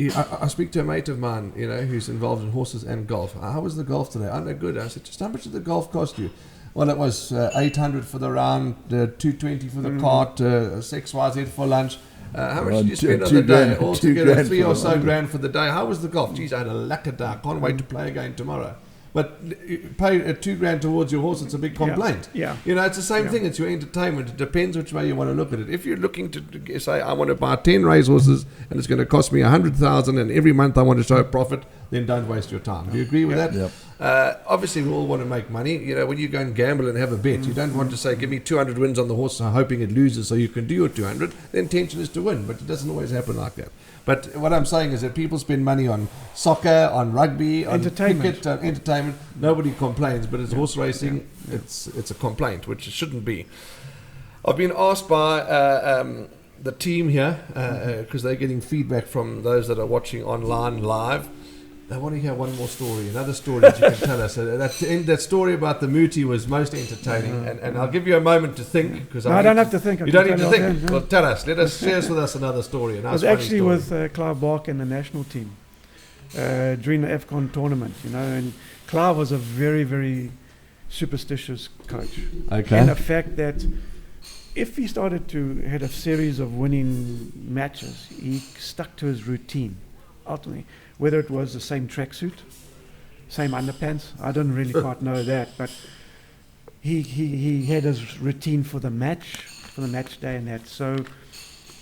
I speak to a mate of mine, who's involved in horses and golf. How was the golf today? Oh, no, good. I said, just how much did the golf cost you? Well, it was 800 for the round, 220 for the cart, 6YZ for lunch. How much did you spend on the day? Altogether, $3 or so grand for the day. How was the golf? Geez, I had a lacquer day. I can't wait to play again tomorrow. But you pay $2,000 towards your horse, it's a big complaint. Yeah. It's the same thing. It's your entertainment. It depends which way you want to look at it. If you're looking to say, I want to buy 10 racehorses and it's going to cost me $100,000 and every month I want to show a profit, then don't waste your time. Do you agree with that? Yep. Obviously, we all want to make money. When you go and gamble and have a bet, you don't want to say, give me 200 wins on the horse, hoping it loses so you can do your 200. The intention is to win, but it doesn't always happen like that. But what I'm saying is that people spend money on soccer, on rugby, on cricket, entertainment. Nobody complains, but it's horse racing. Yeah. It's a complaint, which it shouldn't be. I've been asked by the team here, because they're getting feedback from those that are watching online live. They want to hear one more story, another story that you can tell us. That story about the Muthi was most entertaining, and I'll give you a moment to think. Because I don't have to think. You don't need to think. Well, tell us. Share with us another story. It was actually with Clive Bark and the national team during the AFCON tournament, and Clive was a very, very superstitious coach. Okay. And the fact that if he started to had a series of winning matches, he stuck to his routine, ultimately. Whether it was the same tracksuit, same underpants, I don't really quite know that, but he had his routine for the match day and that. So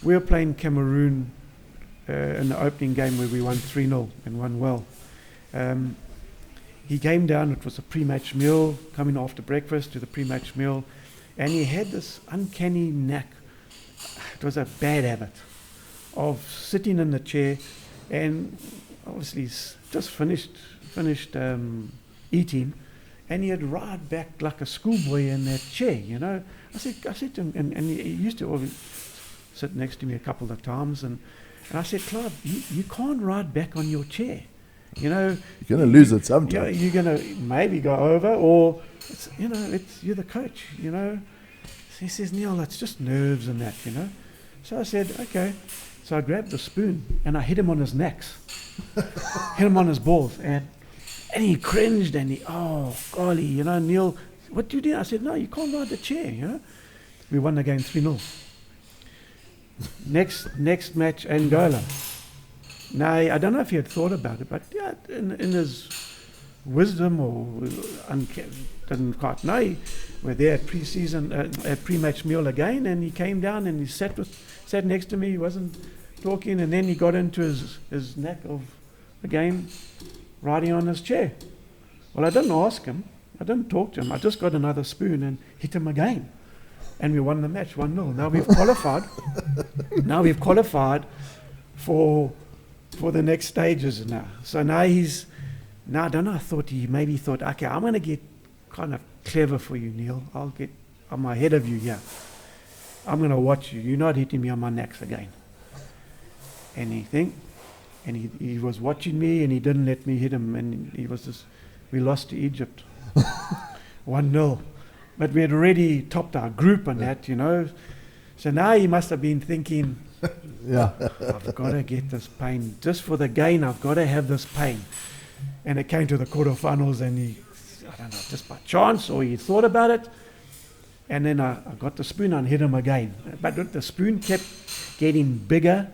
we were playing Cameroon in the opening game where we won 3-0 and won well. He came down, it was a pre-match meal, coming after breakfast to the pre-match meal, and he had this uncanny knack, it was a bad habit, of sitting in the chair and obviously just finished eating, and he'd ride back like a schoolboy in that chair, I said to him, and he used to always sit next to me a couple of times, and I said, Clive, you can't ride back on your chair, you're going to lose it sometime. You're going to maybe go over, or you're the coach, So he says, Neil, it's just nerves and that, So I said, okay. So I grabbed the spoon and I hit him on his necks. hit him on his balls, and he cringed, and oh golly, you know, Neil, what do you do? I said, no, you can't ride the chair, you know. We won the game 3-0. Next match, Angola. Now, I don't know if he had thought about it, but yeah, in his wisdom or didn't quite know. We're there at pre-season, at pre-match meal again, and he came down and he sat next to me. He wasn't talking, and then he got into his knack of the game, riding on his chair. Well, I didn't ask him. I didn't talk to him. I just got another spoon and hit him again, and we won the match 1-0. Now we've qualified. Now we've qualified for the next stages now. So now now I don't know, he maybe thought, okay, I'm going to get kind of clever for you, Neil. I'm ahead of you here. I'm going to watch you. You're not hitting me on my necks again. Anything. And he was watching me, and he didn't let me hit him. And we lost to Egypt. 1-0. But we had already topped our group on that, you know. So now he must have been thinking, I've got to get this pain. Just for the gain, I've got to have this pain. And it came to the quarterfinals, and I don't know, just by chance, or he thought about it. And then I got the spoon and hit him again. But the spoon kept getting bigger,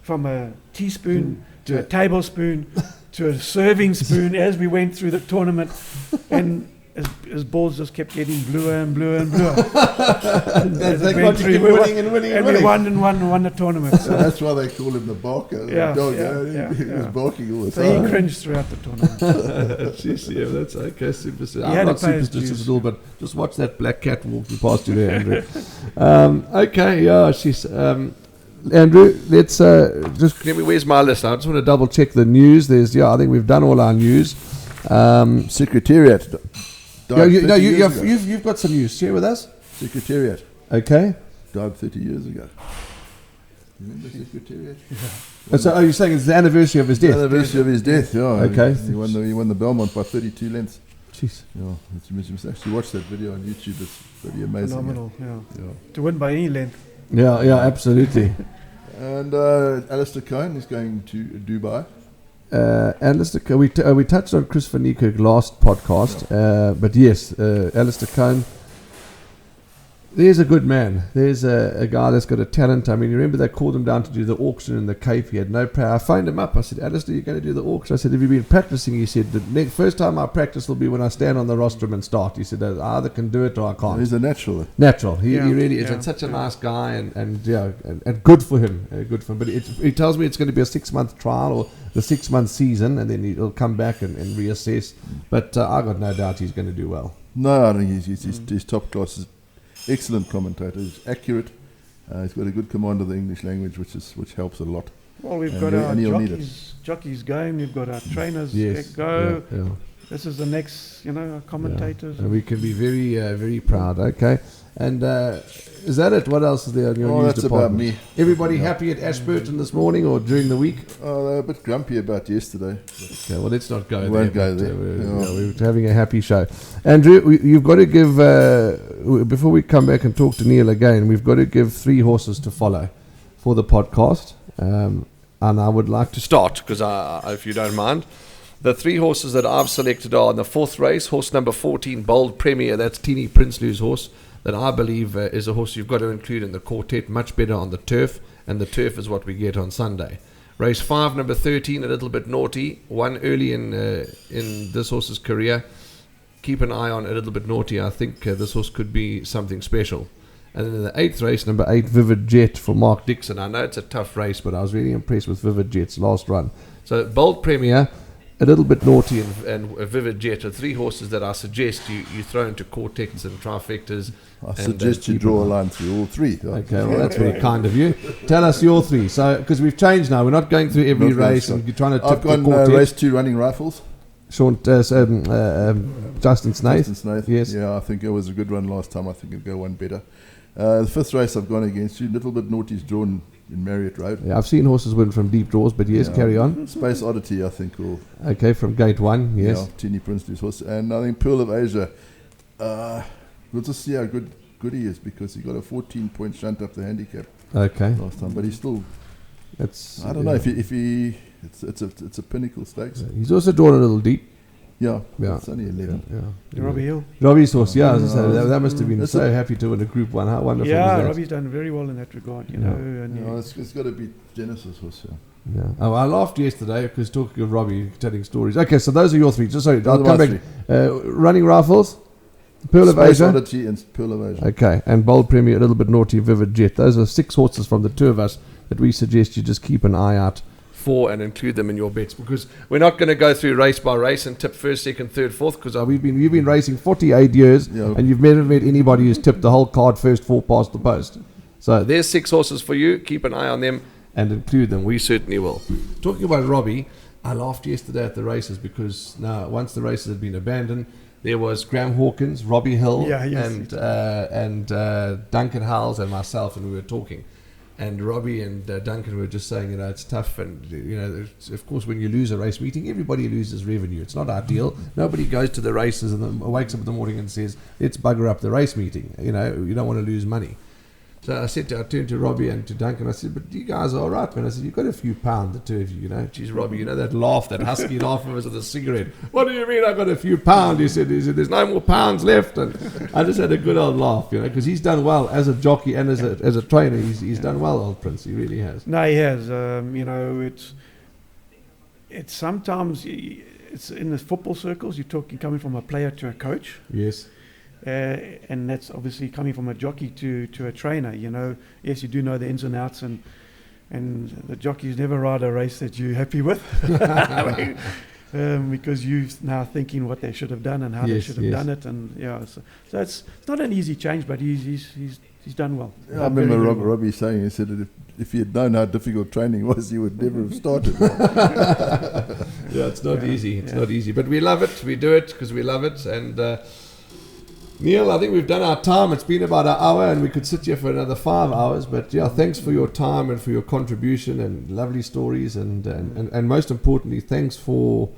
from a teaspoon to a tablespoon to a serving spoon as we went through the tournament. And his balls just kept getting bluer and bluer and bluer. They got to keep winning and winning and winning. We won the tournament. So that's why they call him the barker. He was barking all the time. So he cringed throughout the tournament. Jeez, that's okay. I'm not superstitious at all, but just watch that black cat walking past you there, Andrew. Okay, yeah, she's... Andrew, let's just... Where's my list? I just want to double check the news. I think we've done all our news. Secretariat. You've got some news. Share with us. Secretariat. Okay. Died 30 years ago. Remember Secretariat? Yeah. So, you're saying it's the anniversary of his death? The anniversary of his death, yeah. Okay. He won the Belmont by 32 lengths. Jeez. Yeah, you must actually watch that video on YouTube. It's pretty amazing. Phenomenal, yeah. To win by any length. Yeah, absolutely. And Alistair Cohn is going to Dubai. Alistair, we touched on Chris van Niekerk last podcast, but yes, Alistair Cohn, there's a good man. There's a guy that's got a talent. I mean, you remember they called him down to do the auction in the Cape. He had no power. I phoned him up. I said, Alistair, you're going to do the auction? I said, have you been practicing? He said, the first time I practice will be when I stand on the rostrum and start. He said, I either can do it or I can't. He's a natural. Natural. He really is. And such a nice guy, and good for him. Good for him. But he tells me it's going to be a 6-month trial or the 6-month season, and then he'll come back and reassess. But I got no doubt he's going to do well. No, I think he's top class. Excellent commentator. He's accurate. He's got a good command of the English language, which helps a lot. Well, we've got our jockeys going. We've got our trainers go. Yeah. This is the next, commentators. Yeah. And we can be very, very proud. Okay. And is that it? What else is there on your news that's department? About me. Everybody happy at Ashburton this morning or during the week? They're a bit grumpy about yesterday. Okay, well, let's not go there. We won't go there. We're having a happy show. Andrew, you've got to give, before we come back and talk to Neil again, we've got to give 3 horses to follow for the podcast. And I would like to start, because if you don't mind. The 3 horses that I've selected are in the 4th race, horse number 14, Bold Premier. That's Teeny Prinsloo's horse, that I believe is a horse you've got to include in the quartet, much better on the turf, and the turf is what we get on Sunday. Race 5, number 13, a little bit naughty, won early in this horse's career. Keep an eye on a little bit naughty. I think this horse could be something special. And then in the 8th race, number 8, Vivid Jet for Mark Dixon. I know it's a tough race, but I was really impressed with Vivid Jet's last run. So Bold Premier, a little bit naughty, and Vivid Jet are 3 horses that I suggest you throw into quartets and trifectas. I suggest you draw a line through all 3. Okay, well, that's very kind of you. Tell us your 3. So, because we've changed now, we're not going through every race, and you're trying to tip I've gone the quartet. race 2 Running Rifles. Justin Snaith. Justin Snaith. Yes. Yeah, I think it was a good run last time. I think it'll go one better. The 5th race I've gone against you. Little bit naughty's drawn in Marriott Road. Yeah, I've seen horses win from deep draws, but yes, carry on. Space Oddity, I think, will... Okay, from gate 1, yes. Yeah, Teeny Prinsloo's horse. And I think Pearl of Asia, we'll just see how good he is, because he got a 14-point shunt up the handicap last time. But he's still... I don't know, if he It's a pinnacle stakes. He's also drawn a little deep. Yeah, Yeah. it's only 11. Yeah. Robbie Hill. Robbie's horse, yeah. as I say, No, that must have been it's so happy to win a Group 1. How wonderful Yeah, is that? Robbie's done very well in that regard, you Yeah. know. And It's got to be Genesis horse. Yeah. Yeah. Oh, I laughed yesterday because talking of Robbie telling stories. Okay, so those are your three. Just sorry, I'll Those are come my back. Running Rifles, Pearl of Space Asia. Oddity and Pearl of Asia. Okay, and Bold Premier, a little bit naughty, Vivid Jet. Those are 6 horses from the two of us that we suggest you just keep an eye out for and include them in your bets, because we're not going to go through race by race and tip first, second, third, fourth, because you've been racing 48 years Yeah. and you've never met anybody who's tipped the whole card first 4 past the post. So there's 6 horses for you. Keep an eye on them and include them. We certainly will. Talking about Robbie, I laughed yesterday at the races because now once the races had been abandoned, there was Graham Hawkins, Robbie Hill, Yeah, yes. and Duncan Howells and myself, and we were talking. And Robbie and Duncan were just saying, it's tough, and of course, when you lose a race meeting, everybody loses revenue. It's not ideal. Nobody goes to the races and then wakes up in the morning and says, "Let's bugger up the race meeting." You don't want to lose money. So I turned to Robbie and to Duncan. I said, "But you guys are all right, man." I said, "You've got a few pounds, the two of you. Geez, Robbie, that laugh, that husky laugh of us with a cigarette. What do you mean I got a few pounds?" He said, "There's no more pounds left." And I just had a good old laugh, because he's done well as a jockey and as a trainer. He's done well, old Prince. He really has. No, he has. It's sometimes it's in the football circles. You're talking coming from a player to a coach. Yes. And that's obviously coming from a jockey to a trainer. Yes, you do know the ins and outs, and the jockeys never ride a race that you're happy with, because you're now thinking what they should have done and how they should have done it, and so it's not an easy change, but he's done well. Yeah, I remember Robbie saying, he said that if he had known how difficult training was, he would never have started. Yeah, it's not easy. It's not easy, but we love it. We do it because we love it, and. Neil, I think we've done our time. It's been about an hour and we could sit here for another 5 hours. But thanks for your time and for your contribution and lovely stories. And most importantly, thanks for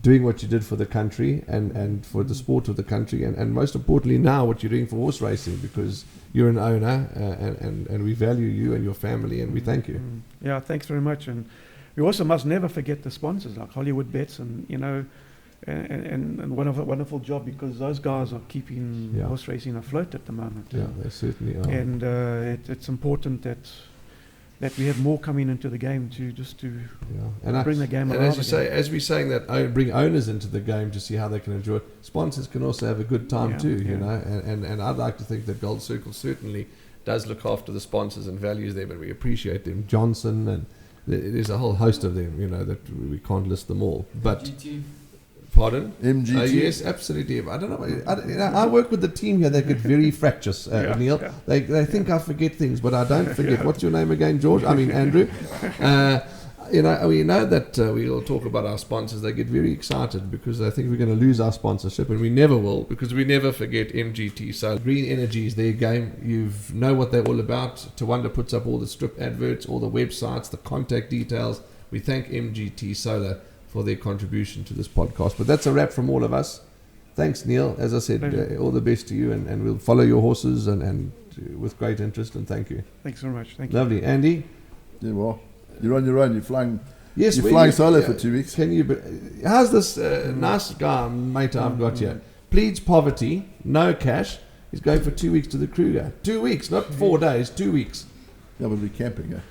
doing what you did for the country and for the sport of the country. And most importantly now what you're doing for horse racing, because you're an owner and we value you and your family and we thank you. Yeah, thanks very much. And we also must never forget the sponsors like Hollywood Bets and, and wonderful job, because those guys are keeping horse racing afloat at the moment. Yeah, they certainly are. And it's important that we have more coming into the game to bring the game alive. And as you say, as we're saying that, bring owners into the game to see how they can enjoy it. Sponsors can also have a good time too, And I'd like to think that Gold Circle certainly does look after the sponsors and values them, and we appreciate them. Johnson, and there's a whole host of them, that we can't list them all. But pardon? MGT? Yes, absolutely. I don't know. I work with the team here. They get very fractious, Neil. Yeah. They think I forget things, but I don't forget. What's your name again, George? I mean, Andrew. We know that we will talk about our sponsors. They get very excited because they think we're going to lose our sponsorship, and we never will, because we never forget MGT. So Green Energy is their game. You know what they're all about. Tawanda puts up all the strip adverts, all the websites, the contact details. We thank MGT Solar for their contribution to this podcast. But that's a wrap from all of us. Thanks, Neil. As I said, all the best to you, and we'll follow your horses and with great interest, and thank you. Thanks very much. Thank you. Lovely. Andy? Yeah, well, you're on your own. You're flying. Yes, you're flying solo for 2 weeks. Can you? How's this nice guy, mate, I've got here? Pleads poverty, no cash. He's going for 2 weeks to the Kruger. 2 weeks, not 4 days, 2 weeks. Yeah, we'll be camping,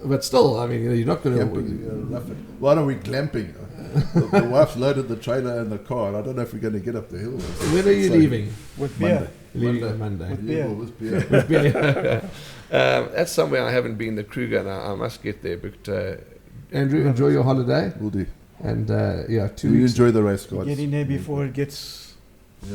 But still, I mean, you're not going to... Why don't we glamping? The wife's loaded the trailer and the car, and I don't know if we're going to get up the hill. When are you leaving? With beer. Leaving on Monday. With beer. With beer. That's somewhere I haven't been, the Kruger, and I must get there. But Andrew, enjoy your holiday. We'll do. And 2 you weeks. Enjoy the race, guys. Get in there before it gets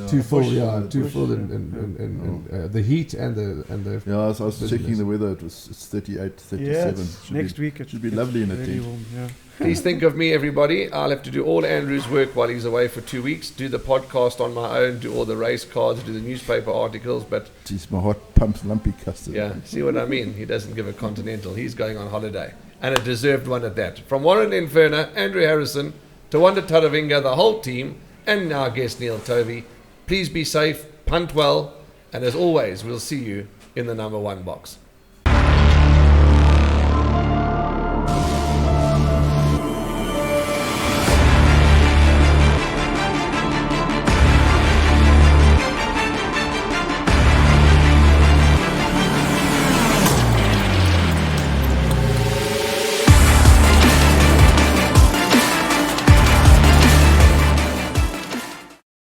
too full, too full, and the heat and the. Yeah, I was checking the weather. It's 38, 37. Next week it should be lovely in a tent. Yeah. Please think of me, everybody. I'll have to do all Andrew's work while he's away for 2 weeks. Do the podcast on my own. Do all the race cards. Do the newspaper articles. But geez, my heart pumps lumpy custard. yeah, see what I mean? He doesn't give a continental. He's going on holiday, and a deserved one at that. From Warren Inferno, Andrew Harrison, Tawanda Taravinga, the whole team, and our guest Neil Tovey. Please be safe, punt well, and as always, we'll see you in the number 1 box.